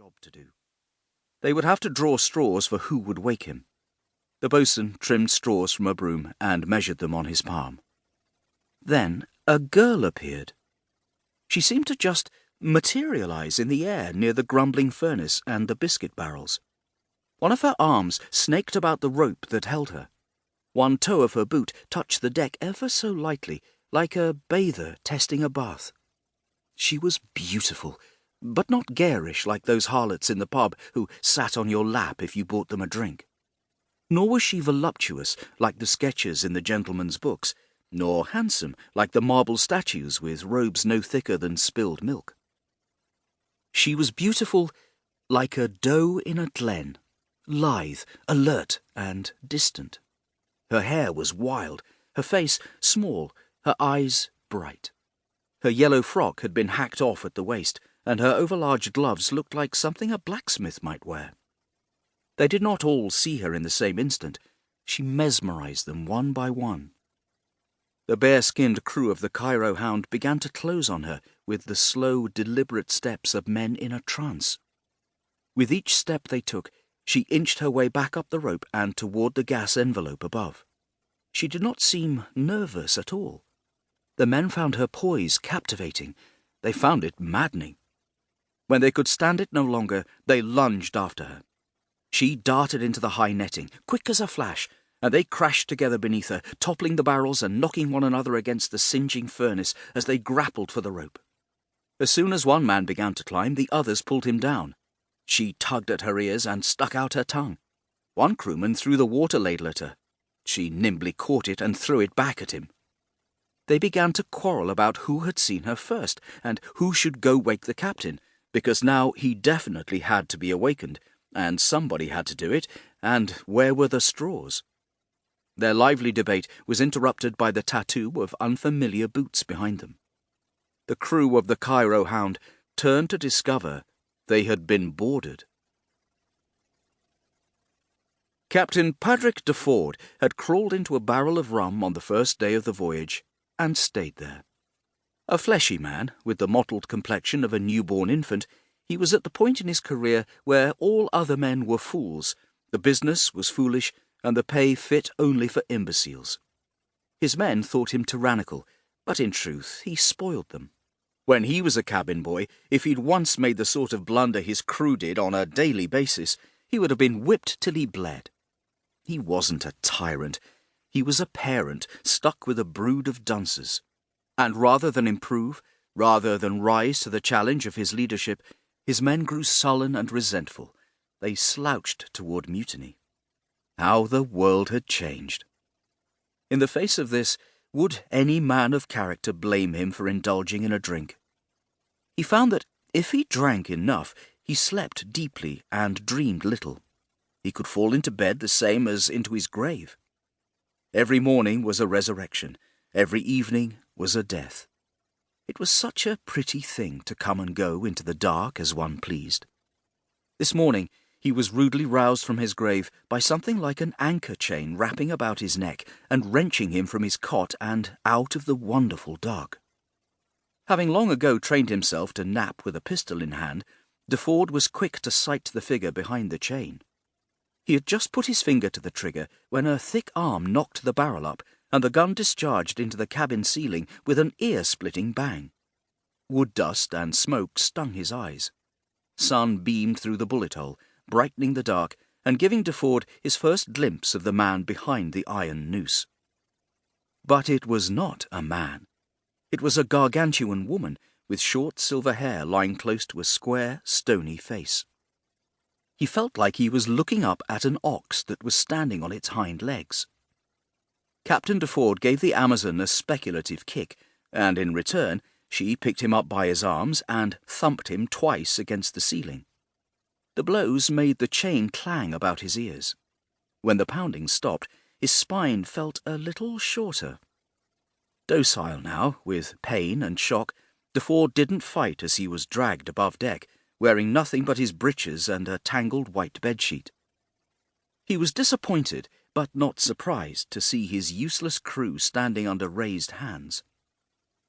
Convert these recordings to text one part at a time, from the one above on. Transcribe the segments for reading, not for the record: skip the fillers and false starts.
job to do. They would have to draw straws for who would wake him. The boatswain trimmed straws from a broom and measured them on his palm. Then a girl appeared. She seemed to just materialize in the air near the grumbling furnace and the biscuit barrels. One of her arms snaked about the rope that held her. One toe of her boot touched the deck ever so lightly, like a bather testing a bath. She was beautiful, but not garish like those harlots in the pub who sat on your lap if you bought them a drink. Nor was she voluptuous like the sketches in the gentlemen's books, nor handsome like the marble statues with robes no thicker than spilled milk. She was beautiful like a doe in a glen, lithe, alert, and distant. Her hair was wild, her face small, her eyes bright. Her yellow frock had been hacked off at the waist, and her overlarge gloves looked like something a blacksmith might wear. They did not all see her in the same instant. She mesmerized them one by one. The bare-skinned crew of the Cairo Hound began to close on her with the slow, deliberate steps of men in a trance. With each step they took, she inched her way back up the rope and toward the gas envelope above. She did not seem nervous at all. The men found her poise captivating. They found it maddening. When they could stand it no longer, they lunged after her. She darted into the high netting, quick as a flash, and they crashed together beneath her, toppling the barrels and knocking one another against the singeing furnace as they grappled for the rope. As soon as one man began to climb, the others pulled him down. She tugged at her ears and stuck out her tongue. One crewman threw the water ladle at her. She nimbly caught it and threw it back at him. They began to quarrel about who had seen her first, and who should go wake the captain, because now he definitely had to be awakened, and somebody had to do it, and where were the straws? Their lively debate was interrupted by the tattoo of unfamiliar boots behind them. The crew of the Cairo Hound turned to discover they had been boarded. Captain Patrick de Ford had crawled into a barrel of rum on the first day of the voyage and stayed there. A fleshy man, with the mottled complexion of a newborn infant, he was at the point in his career where all other men were fools, the business was foolish, and the pay fit only for imbeciles. His men thought him tyrannical, but in truth he spoiled them. When he was a cabin boy, if he'd once made the sort of blunder his crew did on a daily basis, he would have been whipped till he bled. He wasn't a tyrant. He was a parent stuck with a brood of dunces. And rather than improve, rather than rise to the challenge of his leadership, his men grew sullen and resentful. They slouched toward mutiny. How the world had changed. In the face of this, would any man of character blame him for indulging in a drink? He found that if he drank enough, he slept deeply and dreamed little. He could fall into bed the same as into his grave. Every morning was a resurrection. Every evening was a death. It was such a pretty thing to come and go into the dark as one pleased. This morning he was rudely roused from his grave by something like an anchor chain wrapping about his neck and wrenching him from his cot and out of the wonderful dark. Having long ago trained himself to nap with a pistol in hand, de Ford was quick to sight the figure behind the chain. He had just put his finger to the trigger when a thick arm knocked the barrel up, and the gun discharged into the cabin ceiling with an ear-splitting bang. Wood dust and smoke stung his eyes. Sun beamed through the bullet hole, brightening the dark, and giving de Ford his first glimpse of the man behind the iron noose. But it was not a man. It was a gargantuan woman, with short silver hair lying close to a square, stony face. He felt like he was looking up at an ox that was standing on its hind legs. Captain de Ford gave the Amazon a speculative kick, and in return she picked him up by his arms and thumped him twice against the ceiling. The blows made the chain clang about his ears. When the pounding stopped, his spine felt a little shorter. Docile now, with pain and shock, de Ford didn't fight as he was dragged above deck, wearing nothing but his breeches and a tangled white bedsheet. He was disappointed, but not surprised, to see his useless crew standing under raised hands.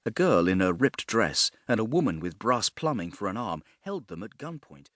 A girl in a ripped dress and a woman with brass plumbing for an arm held them at gunpoint,